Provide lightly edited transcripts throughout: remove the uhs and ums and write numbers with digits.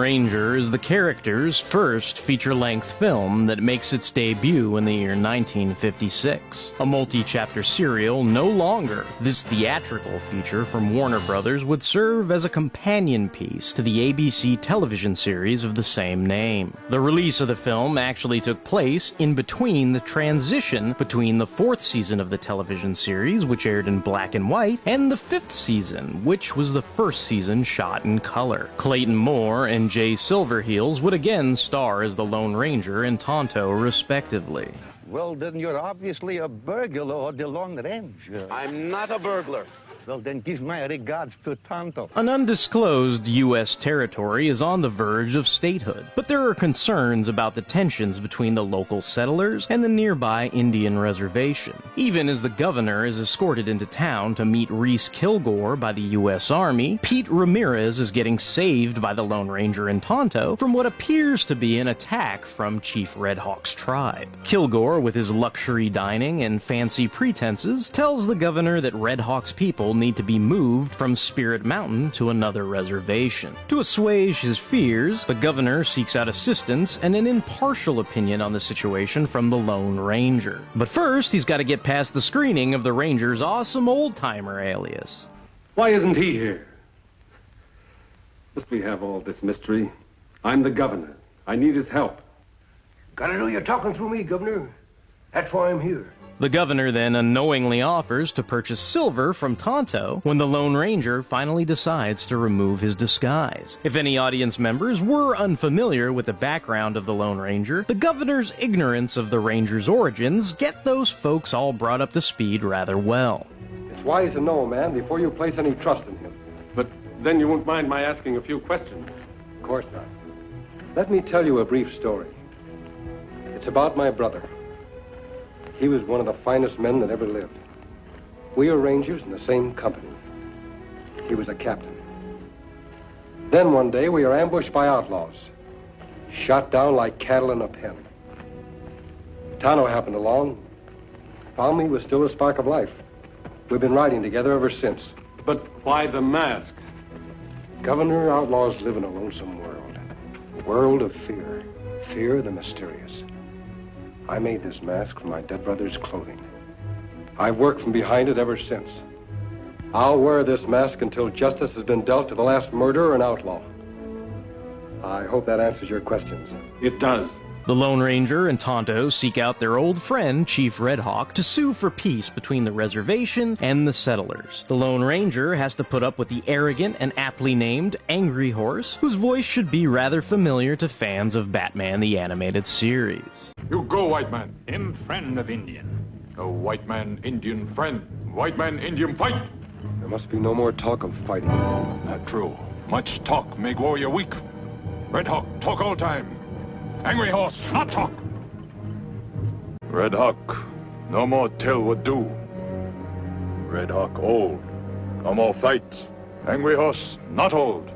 Ranger is the character's first feature-length film that makes its debut in the year 1956. A multi-chapter serial no longer. This theatrical feature from Warner Brothers would serve as a companion piece to the ABC television series of the same name. The release of the film actually took place in between the transition between the 4th season of the television series, which aired in black and white, and the 5th season, which was the first season shot in color. Clayton Moore and Jay Silverheels would again star as the Lone Ranger and Tonto, respectively. Well, then you're obviously a burglar of the Lone Ranger. I'm not a burglar. Well, then give my regards to Tonto. An undisclosed U.S. territory is on the verge of statehood, but there are concerns about the tensions between the local settlers and the nearby Indian reservation. Even as the governor is escorted into town to meet Reese Kilgore by the U.S. Army, Pete Ramirez is getting saved by the Lone Ranger and Tonto from what appears to be an attack from Chief Red Hawk's tribe. Kilgore, with his luxury dining and fancy pretenses, tells the governor that Red Hawk's people need to be moved from Spirit Mountain to another reservation. To assuage his fears, the governor seeks out assistance and an impartial opinion on the situation from the Lone Ranger. But first, he's got to get past the screening of the Ranger's awesome old-timer alias. Why isn't he here? Must we have all this mystery? I'm the governor. I need his help. Gotta know you're talking through me, Governor. That's why I'm here. The governor then unknowingly offers to purchase silver from Tonto when the Lone Ranger finally decides to remove his disguise. If any audience members were unfamiliar with the background of the Lone Ranger, the governor's ignorance of the Ranger's origins get those folks all brought up to speed rather well. It's wise to know a man before you place any trust in him. But then you won't mind my asking a few questions? Of course not. Let me tell you a brief story. It's about my brother. He was one of the finest men that ever lived. We were rangers in the same company. He was a captain. Then one day we were ambushed by outlaws, shot down like cattle in a pen. Tonto happened along, found me with still a spark of life. We've been riding together ever since. But why the mask? Governor, outlaws live in a lonesome world. A world of fear. Fear of the mysterious. I made this mask from my dead brother's clothing. I've worked from behind it ever since. I'll wear this mask until justice has been dealt to the last murderer and outlaw. I hope that answers your questions. It does. The Lone Ranger and Tonto seek out their old friend, Chief Red Hawk, to sue for peace between the reservation and the settlers. The Lone Ranger has to put up with the arrogant and aptly named Angry Horse, whose voice should be rather familiar to fans of Batman the Animated Series. You go, white man, in friend of Indian. Go, white man, Indian friend. White man, Indian fight. There must be no more talk of fighting. Not true. Much talk make warrior weak. Red Hawk, talk all time. Angry Horse, not talk. Red Hawk, no more tell what do. Red Hawk old, no more fight. Angry Horse, not old.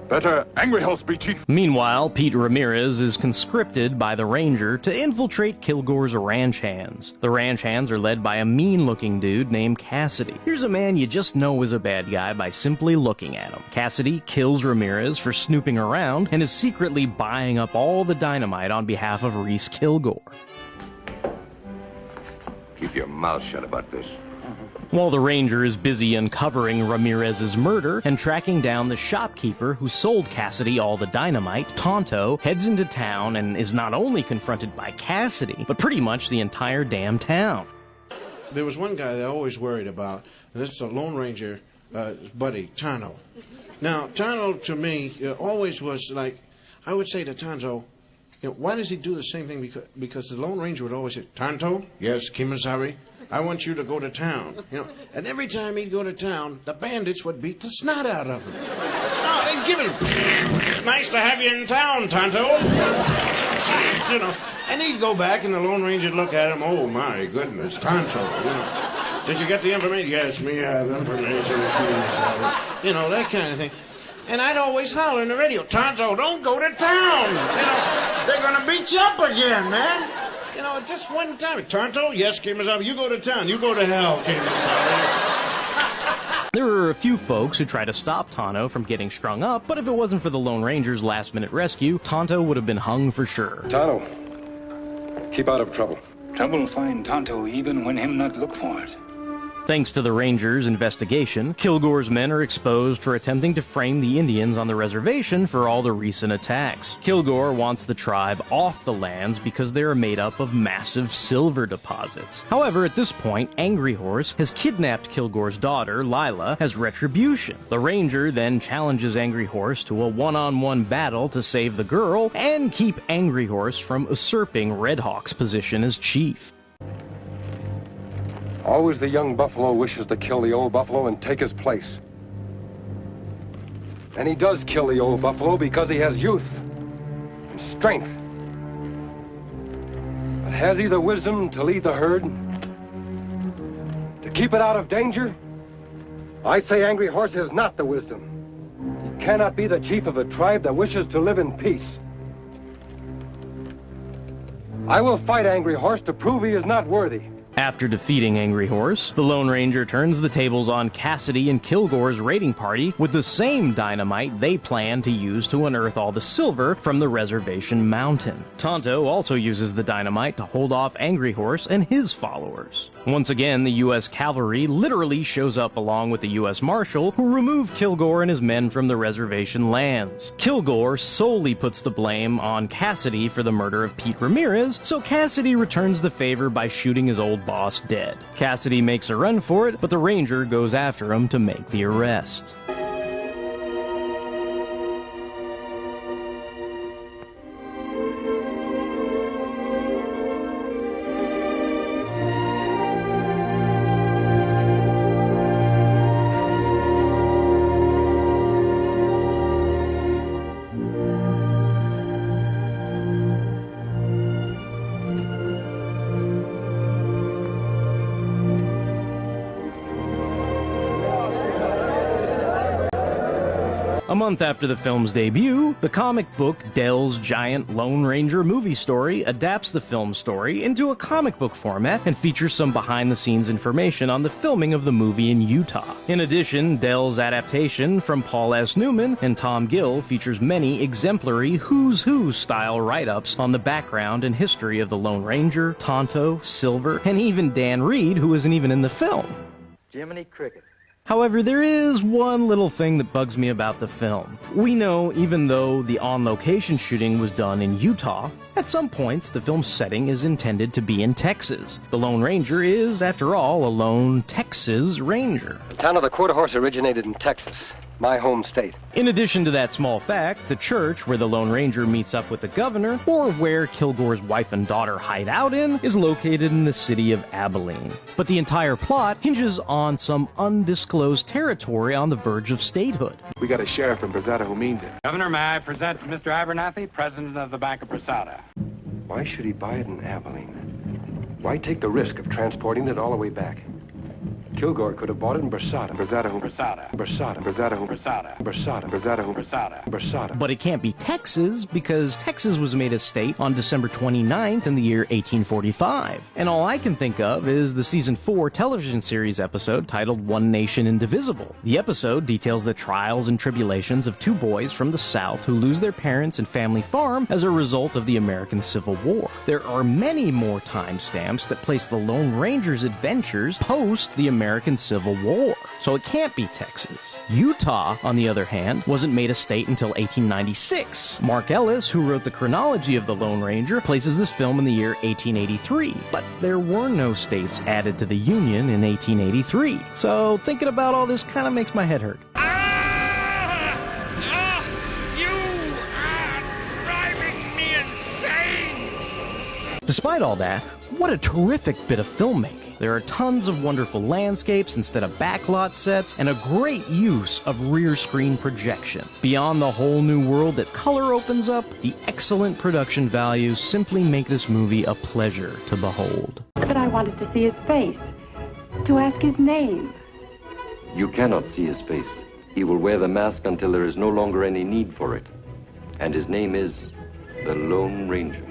Better Angry Horse be chief. Meanwhile, Pete Ramirez is conscripted by the Ranger to infiltrate Kilgore's ranch hands. The ranch hands are led by a mean-looking dude named Cassidy. Here's a man you just know is a bad guy by simply looking at him. Cassidy kills Ramirez for snooping around and is secretly buying up all the dynamite on behalf of Reese Kilgore. Keep your mouth shut about this. While the Ranger is busy uncovering Ramirez's murder and tracking down the shopkeeper who sold Cassidy all the dynamite, Tonto heads into town and is not only confronted by Cassidy, but pretty much the entire damn town. There was one guy that I always worried about, and this is a Lone Ranger buddy, Tonto. Now, Tonto, to me, always was like, I would say to Tonto, you know, why does he do the same thing? Because the Lone Ranger would always say, Tonto, yes, Kimasari, I want you to go to town. You know, and every time he'd go to town, the bandits would beat the snot out of him. Oh, they'd give him, it's nice to have you in town, Tonto. You know, and he'd go back and the Lone Ranger'd look at him, oh my goodness, Tonto, you know. Did you get the information? Yes, me have information. You know, that kind of thing. And I'd always holler in the radio, Tonto, don't go to town. You know, they're going to beat you up again, man. You know, just one time. Tonto, yes, Kemosabe, you go to town. You go to hell, Kemosabe. There are a few folks who try to stop Tonto from getting strung up, but if it wasn't for the Lone Ranger's last-minute rescue, Tonto would have been hung for sure. Tonto, keep out of trouble. Trouble find Tonto even when him not look for it. Thanks to the Rangers' investigation, Kilgore's men are exposed for attempting to frame the Indians on the reservation for all the recent attacks. Kilgore wants the tribe off the lands because they are made up of massive silver deposits. However, at this point, Angry Horse has kidnapped Kilgore's daughter, Lila, as retribution. The Ranger then challenges Angry Horse to a one-on-one battle to save the girl and keep Angry Horse from usurping Red Hawk's position as chief. Always the young buffalo wishes to kill the old buffalo and take his place. And he does kill the old buffalo because he has youth and strength. But has he the wisdom to lead the herd? To keep it out of danger? I say Angry Horse has not the wisdom. He cannot be the chief of a tribe that wishes to live in peace. I will fight Angry Horse to prove he is not worthy. After defeating Angry Horse, the Lone Ranger turns the tables on Cassidy and Kilgore's raiding party with the same dynamite they plan to use to unearth all the silver from the reservation mountain. Tonto also uses the dynamite to hold off Angry Horse and his followers. Once again, the U.S. cavalry literally shows up along with the U.S. Marshal, who remove Kilgore and his men from the reservation lands. Kilgore solely puts the blame on Cassidy for the murder of Pete Ramirez, so Cassidy returns the favor by shooting his old boss dead. Cassidy makes a run for it, but the Ranger goes after him to make the arrest. A month after the film's debut, the comic book Dell's Giant Lone Ranger movie story adapts the film story into a comic book format and features some behind-the-scenes information on the filming of the movie in Utah. In addition, Dell's adaptation from Paul S. Newman and Tom Gill features many exemplary Who's Who style write-ups on the background and history of the Lone Ranger, Tonto, Silver, and even Dan Reed, who isn't even in the film. Jiminy Cricket. However, there is one little thing that bugs me about the film. We know, even though the on-location shooting was done in Utah, at some points the film's setting is intended to be in Texas. The Lone Ranger is, after all, a lone Texas Ranger. The town of the Quarter Horse originated in Texas, my home state. In addition to that small fact, the church where the Lone Ranger meets up with the governor, or where Kilgore's wife and daughter hide out in, is located in the city of Abilene. But the entire plot hinges on some undisclosed territory on the verge of statehood. We got a sheriff in Brasada who means it. Governor, may I present Mr. Abernathy, president of the Bank of Brasada? Why should he buy it in Abilene? Why take the risk of transporting it all the way back? Kilgore could have bought it in Brasada. Brasada who? Brasada. Brasada. Brasada who? Brasada. Brasada. Brasada who? Brasada. Brasada. But it can't be Texas, because Texas was made a state on December 29th in the year 1845. And all I can think of is the season 4 television series episode titled One Nation Indivisible. The episode details the trials and tribulations of two boys from the South who lose their parents and family farm as a result of the American Civil War. There are many more timestamps that place the Lone Ranger's adventures post the American Civil War, so it can't be Texas. Utah, on the other hand, wasn't made a state until 1896. Mark Ellis, who wrote the chronology of the Lone Ranger, places this film in the year 1883, but there were no states added to the Union in 1883. So thinking about all this kind of makes my head hurt. You are driving me insane! Despite all that, what a terrific bit of filmmaking. There are tons of wonderful landscapes instead of backlot sets, and a great use of rear screen projection. Beyond the whole new world that color opens up, the excellent production values simply make this movie a pleasure to behold. But I wanted to see his face, to ask his name. You cannot see his face. He will wear the mask until there is no longer any need for it. And his name is the Lone Ranger.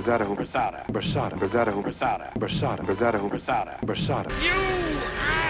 Versada. Versada. Versada. Versada. Versada. Versada. Versada. Versada. You are